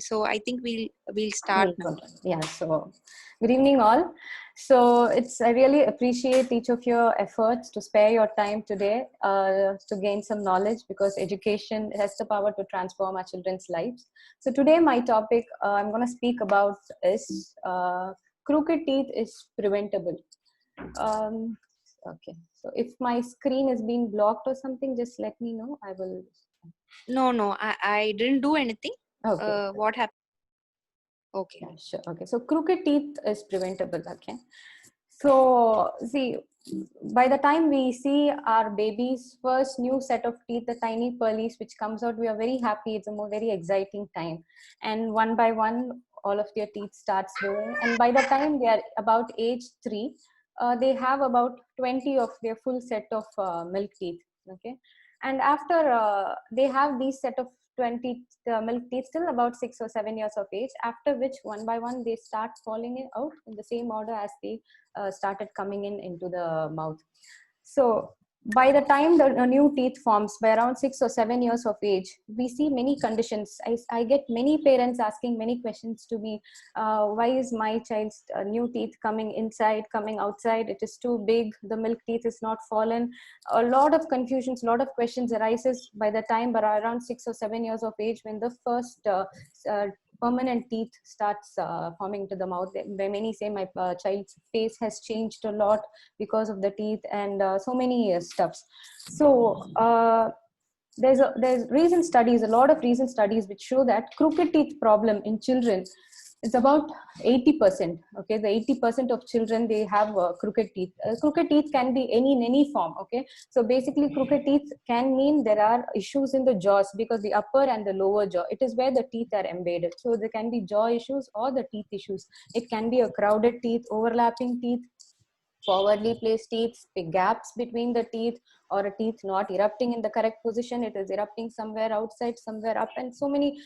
So I think we'll start We'll now. continue. Yeah, so good evening all. So I really appreciate each of your efforts to spare your time today to gain some knowledge, because education has the power to transform our children's lives. So today my topic I'm going to speak about is crooked teeth is preventable. Um, okay, so if my screen is being blocked or something, just let me know. I will. No, I didn't do anything. Okay. What happened? Okay. Yeah, sure. Okay. So crooked teeth is preventable. Okay. So see, by the time we see our baby's first new set of teeth, the tiny pearlies which comes out, we are very happy. It's a very exciting time. And one by one, all of their teeth starts growing. And by the time they are about age 3, they have about 20 of their full set of milk teeth. Okay. And after they have these set of 20 milk teeth till about 6 or 7 years of age, after which one by one they start falling out in the same order as they started coming into the mouth. So by the time the new teeth forms, by around 6 or 7 years of age, we see many conditions. I get many parents asking many questions to me. Why is my child's new teeth coming inside, coming outside? It is too big. The milk teeth is not fallen. A lot of confusions, a lot of questions arises by the time but around 6 or 7 years of age, when the first permanent teeth starts forming to the mouth. Many say my child's face has changed a lot because of the teeth, and so many stuffs. So there's recent studies, a lot of recent studies which show that crooked teeth problem in children is about 80%. Okay, the 80% of children, they have crooked teeth. Crooked teeth can be in any form. Okay, so basically crooked teeth can mean there are issues in the jaws, because the upper and the lower jaw, it is where the teeth are embedded. So there can be jaw issues or the teeth issues. It can be a crowded teeth, overlapping teeth, forwardly placed teeth, big gaps between the teeth, or a teeth not erupting in the correct position. It is erupting somewhere outside, somewhere up, and so many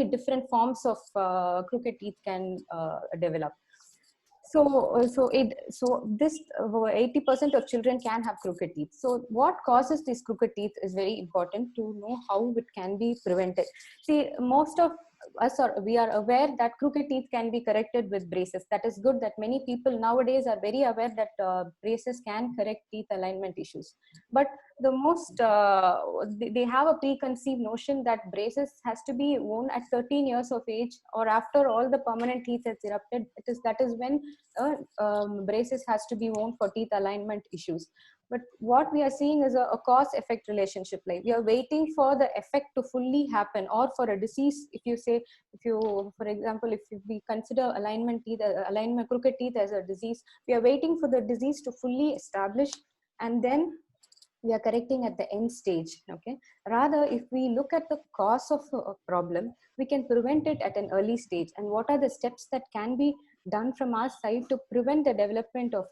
different forms of crooked teeth can develop. So this 80% of children can have crooked teeth. So what causes these crooked teeth is very important to know how it can be prevented. See, most of us we are aware that crooked teeth can be corrected with braces. That is good that many people nowadays are very aware that braces can correct teeth alignment issues. But the most they have a preconceived notion that braces has to be worn at 13 years of age, or after all the permanent teeth has erupted. That is when braces has to be worn for teeth alignment issues. But what we are seeing is a cause effect relationship. Like, we are waiting for the effect to fully happen, or for a disease. If you say, for example, if we consider alignment crooked teeth as a disease, we are waiting for the disease to fully establish, and then we are correcting at the end stage. Okay, rather, if we look at the cause of a problem, we can prevent it at an early stage. And what are the steps that can be done from our side to prevent the development of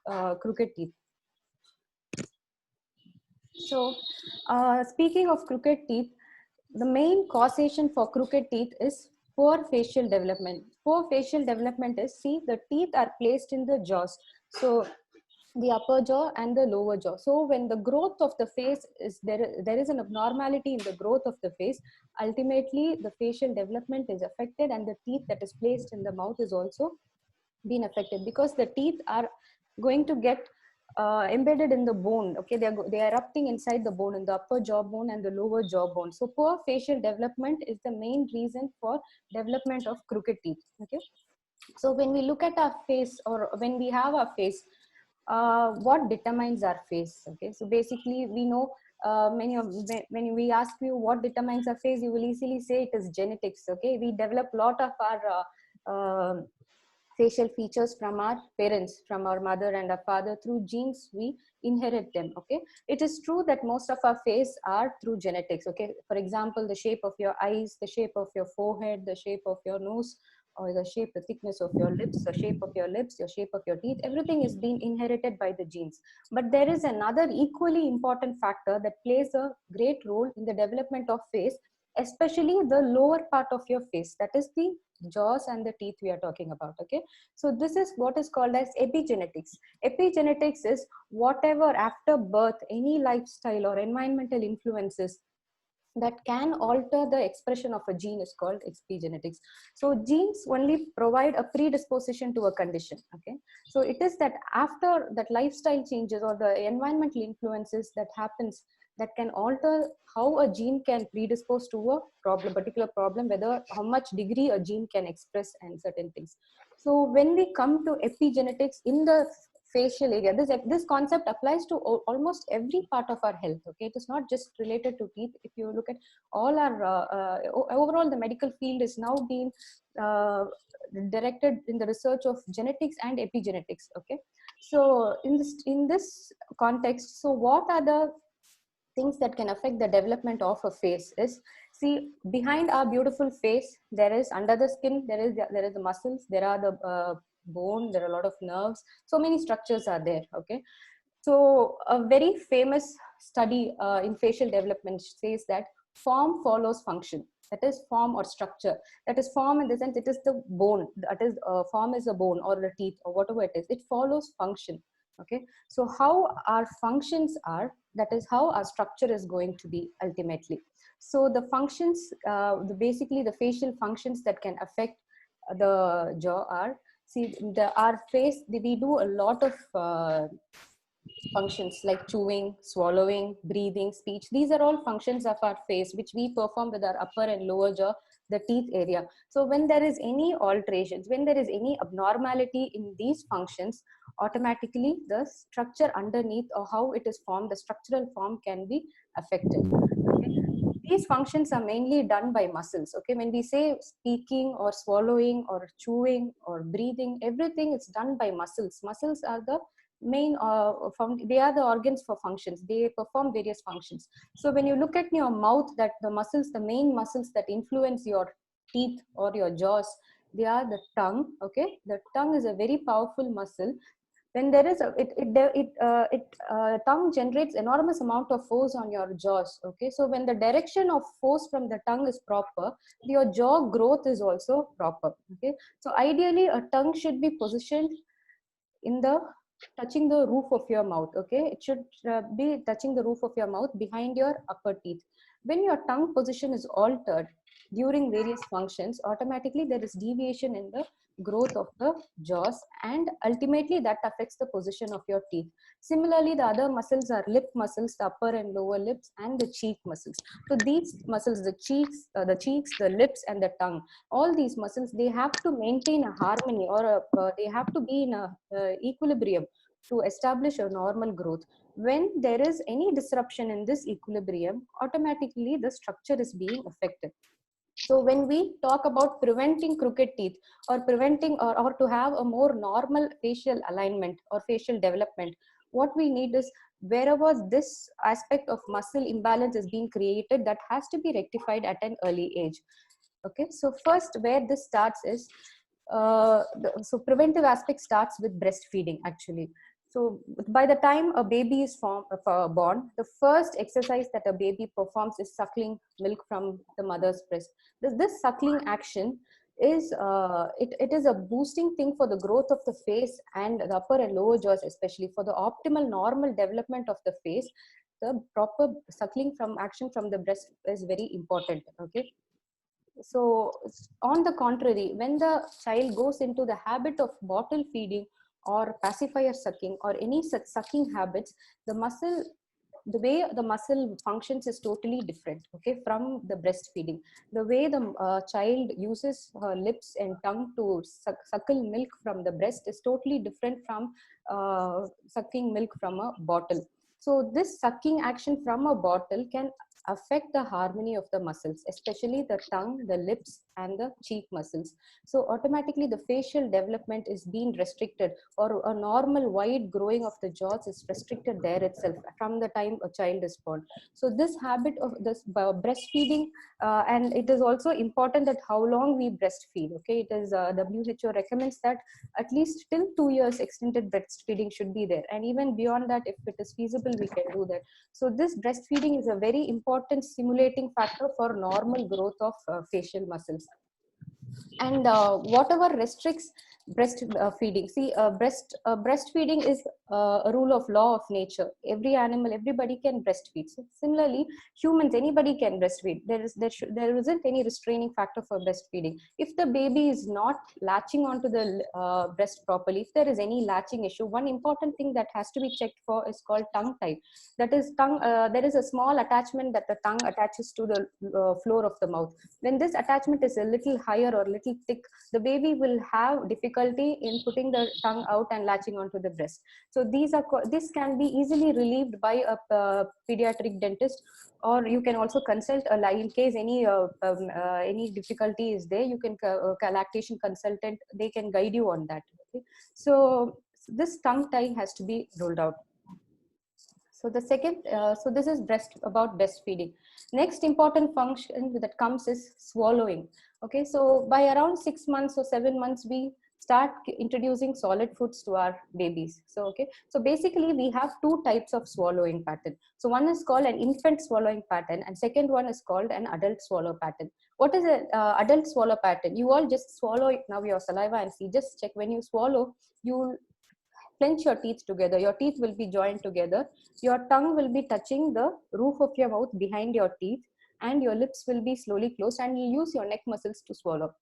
a crooked teeth? So speaking of crooked teeth, the main causation for crooked teeth is poor facial development. Poor facial development is, see, the teeth are placed in the jaws. So the upper jaw and the lower jaw. So when the growth of the face is there is an abnormality in the growth of the face. Ultimately, the facial development is affected, and the teeth that is placed in the mouth is also been affected, because the teeth are going to get embedded in the bone. Okay, they are erupting inside the bone, in the upper jawbone and the lower jawbone. So poor facial development is the main reason for development of crooked teeth. Okay, so when we look at our face, or when we have our face, what determines our face? Okay, so basically we know when we ask you what determines our face, you will easily say it is genetics. Okay, we develop a lot of our facial features from our parents, from our mother and our father. Through genes we inherit them. Okay, it is true that most of our face are through genetics. Okay, for example, the shape of your eyes, the shape of your forehead, the shape of your nose, or the shape, the thickness of your lips, the shape of your lips, your shape of your teeth, everything is being inherited by the genes. But there is another equally important factor that plays a great role in the development of face, especially the lower part of your face, that is the jaws and the teeth we are talking about. Okay, so this is what is called as epigenetics. Epigenetics is whatever after birth, any lifestyle or environmental influences that can alter the expression of a gene is called epigenetics. So genes only provide a predisposition to a condition. Okay, so it is that after that lifestyle changes or the environmental influences that happens that can alter how a gene can predispose to a particular problem, whether how much degree a gene can express and certain things. So when we come to epigenetics in the facial area, this concept applies to almost every part of our health. Okay, it is not just related to teeth. If you look at all our overall, the medical field is now being uh, directed in the research of genetics and epigenetics. Okay, so in this context, so what are the things that can affect the development of a face is, see, behind our beautiful face there is, under the skin there is the muscles, there are the bone, there are a lot of nerves, so many structures are there. Okay, so a very famous study in facial development says that form follows function. That is form or structure. That is form in the sense it is the bone. That is form is a bone or the teeth or whatever it is. It follows function. Okay, so how our functions are, that is how our structure is going to be ultimately. So the functions, basically the facial functions that can affect the jaw are, see, our face, we do a lot of functions like chewing, swallowing, breathing, speech. These are all functions of our face which we perform with our upper and lower jaw, the teeth area. So when there is any alterations, when there is any abnormality in these functions, automatically the structure underneath or how it is formed, the structural form can be affected. Okay, these functions are mainly done by muscles. Okay, when we say speaking or swallowing or chewing or breathing, everything is done by muscles. Muscles are the main they are the organs for functions. They perform various functions. So when you look at your mouth, that the muscles, the main muscles that influence your teeth or your jaws, they are the tongue. Okay, the tongue is a very powerful muscle. When there is a tongue generates enormous amount of force on your jaws. Okay, so when the direction of force from the tongue is proper, your jaw growth is also proper. Okay, so ideally a tongue should be positioned in the touching the roof of your mouth. Okay, it should be touching the roof of your mouth behind your upper teeth. When your tongue position is altered during various functions, automatically there is deviation in the growth of the jaws, and ultimately that affects the position of your teeth. Similarly, the other muscles are lip muscles, the upper and lower lips, and the cheek muscles. So these muscles, the cheeks, the lips, and the tongue, all these muscles, they have to maintain a harmony, or they have to be in a equilibrium to establish a normal growth. When there is any disruption in this equilibrium, automatically the structure is being affected. So when we talk about preventing crooked teeth, or preventing or to have a more normal facial alignment or facial development, what we need is, wherever this aspect of muscle imbalance is being created, that has to be rectified at an early age. Okay, so first where this starts is, so preventive aspect starts with breastfeeding actually. So by the time a baby is born, the first exercise that a baby performs is suckling milk from the mother's breast. This suckling action is it is a boosting thing for the growth of the face and the upper and lower jaws, especially for the optimal normal development of the face. The proper suckling from action from the breast is very important. Okay, so on the contrary, when the child goes into the habit of bottle feeding or pacifier sucking or any such sucking habits, the way the muscle functions is totally different. Okay, from the breastfeeding, the way the child uses her lips and tongue to suckle milk from the breast is totally different from sucking milk from a bottle. So this sucking action from a bottle can affect the harmony of the muscles, especially the tongue, the lips, and the cheek muscles. So automatically the facial development is being restricted, or a normal wide growing of the jaws is restricted there itself from the time a child is born. So this habit of this breastfeeding, and it is also important that how long we breastfeed. Okay, it is WHO recommends that at least till 2 years extended breastfeeding should be there, and even beyond that, if it is feasible, we can do that. So this breastfeeding is a very important stimulating factor for normal growth of facial muscles. And whatever restricts feeding. See, breastfeeding is a rule of law of nature. Every animal, everybody can breastfeed. So similarly, humans, anybody can breastfeed. There isn't any restraining factor for breastfeeding. If the baby is not latching onto the breast properly, if there is any latching issue, one important thing that has to be checked for is called tongue tie. That is tongue. There is a small attachment that the tongue attaches to the floor of the mouth. When this attachment is a little higher or little thick, the baby will have difficulty in putting the tongue out and latching onto the breast. So this can be easily relieved by a pediatric dentist, or you can also consult in case any difficulty is there. You can lactation consultant, they can guide you on that. Okay? So this tongue tie has to be ruled out. So the second, so this is about breastfeeding. Next important function that comes is swallowing. Okay, so by around 6 months or 7 months, we start introducing solid foods to our babies. So okay, so basically we have two types of swallowing pattern. So one is called an infant swallowing pattern, and second one is called an adult swallow pattern. What is an adult swallow pattern? You all just swallow now your saliva and see. Just check when you swallow, you clench your teeth together. Your teeth will be joined together. Your tongue will be touching the roof of your mouth behind your teeth, and your lips will be slowly closed, and you use your neck muscles to swallow.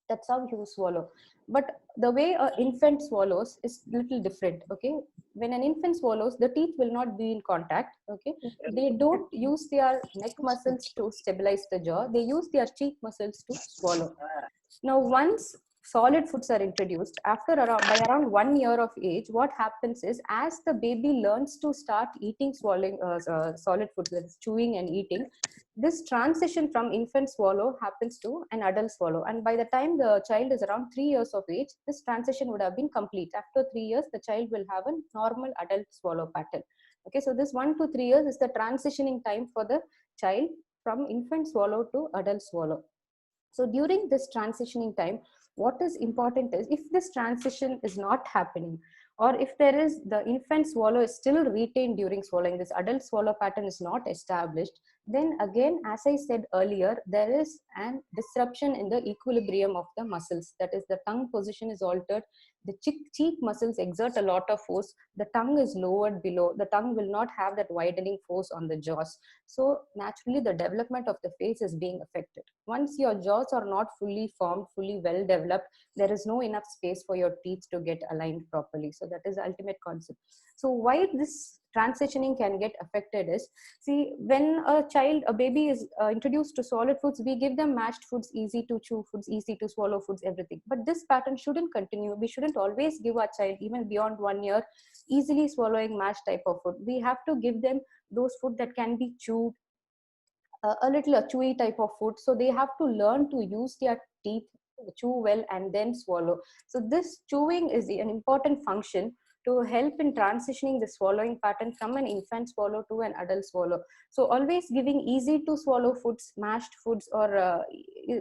That's how you swallow. But the way an infant swallows is little different. Okay, when an infant swallows, the teeth will not be in contact. Okay, they don't use their neck muscles to stabilize the jaw. They use their cheek muscles to swallow. Now, once solid foods are introduced, by around 1 year of age, what happens is, as the baby learns to start eating swallowing solid foods, that's chewing and eating, this transition from infant swallow happens to an adult swallow. And by the time the child is around 3 years of age, this transition would have been complete. After 3 years, the child will have a normal adult swallow pattern. Okay, so this 1 to 3 years is the transitioning time for the child from infant swallow to adult swallow. So during this transitioning time, what is important is, if this transition is not happening, or if there is the infant swallow is still retained during swallowing, this adult swallow pattern is not established, then again, as I said earlier, there is an disruption in the equilibrium of the muscles. That is, the tongue position is altered, the cheek muscles exert a lot of force, the tongue is lowered below, the tongue will not have that widening force on the jaws. So naturally, the development of the face is being affected. Once your jaws are not fully formed, fully well developed, there is no enough space for your teeth to get aligned properly. So that is the ultimate concept. So why this transitioning can get affected is, see, when a baby is introduced to solid foods, we give them mashed foods, easy to chew foods, easy to swallow foods, everything. But this pattern shouldn't continue. We shouldn't always give our child, even beyond 1 year, easily swallowing mashed type of food. We have to give them those food that can be chewed, a little chewy type of food. So they have to learn to use their teeth, chew well, and then swallow. So this chewing is an important function to help in transitioning the swallowing pattern from an infant swallow to an adult swallow. So always giving easy to swallow foods, mashed foods, or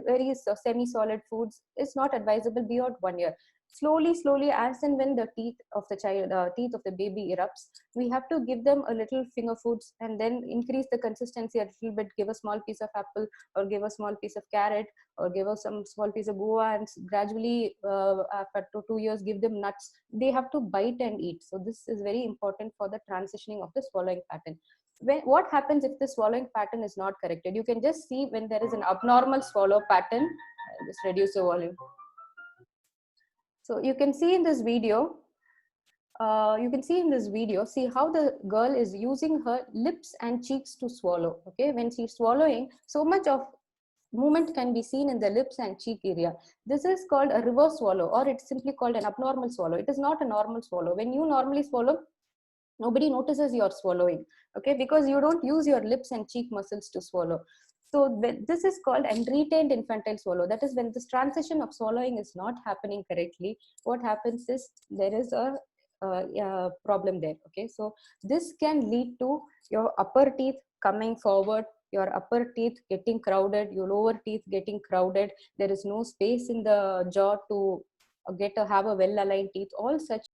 very semi-solid foods is not advisable beyond 1 year. Slowly, as and when the teeth of the child, teeth of the baby erupts, we have to give them a little finger foods, and then increase the consistency a little bit. Give a small piece of apple, or give a small piece of carrot, or give us some small piece of guava, and gradually after 2 years give them nuts. They have to bite and eat. So this is very important for the transitioning of the swallowing pattern. What happens if the swallowing pattern is not corrected? You can just see when there is an abnormal swallow pattern. I'll just reduce the volume. So you can see in this video, see how the girl is using her lips and cheeks to swallow. Okay, when she's swallowing, so much of movement can be seen in the lips and cheek area. This is called a reverse swallow, or it's simply called an abnormal swallow. It is not a normal swallow. When you normally swallow, nobody notices you're swallowing, okay, because you don't use your lips and cheek muscles to swallow. So this is called an retained infantile swallow. That is, when this transition of swallowing is not happening correctly, what happens is there is a problem there. Okay, so this can lead to your upper teeth coming forward, your upper teeth getting crowded, your lower teeth getting crowded. There is no space in the jaw to have a well aligned teeth. All such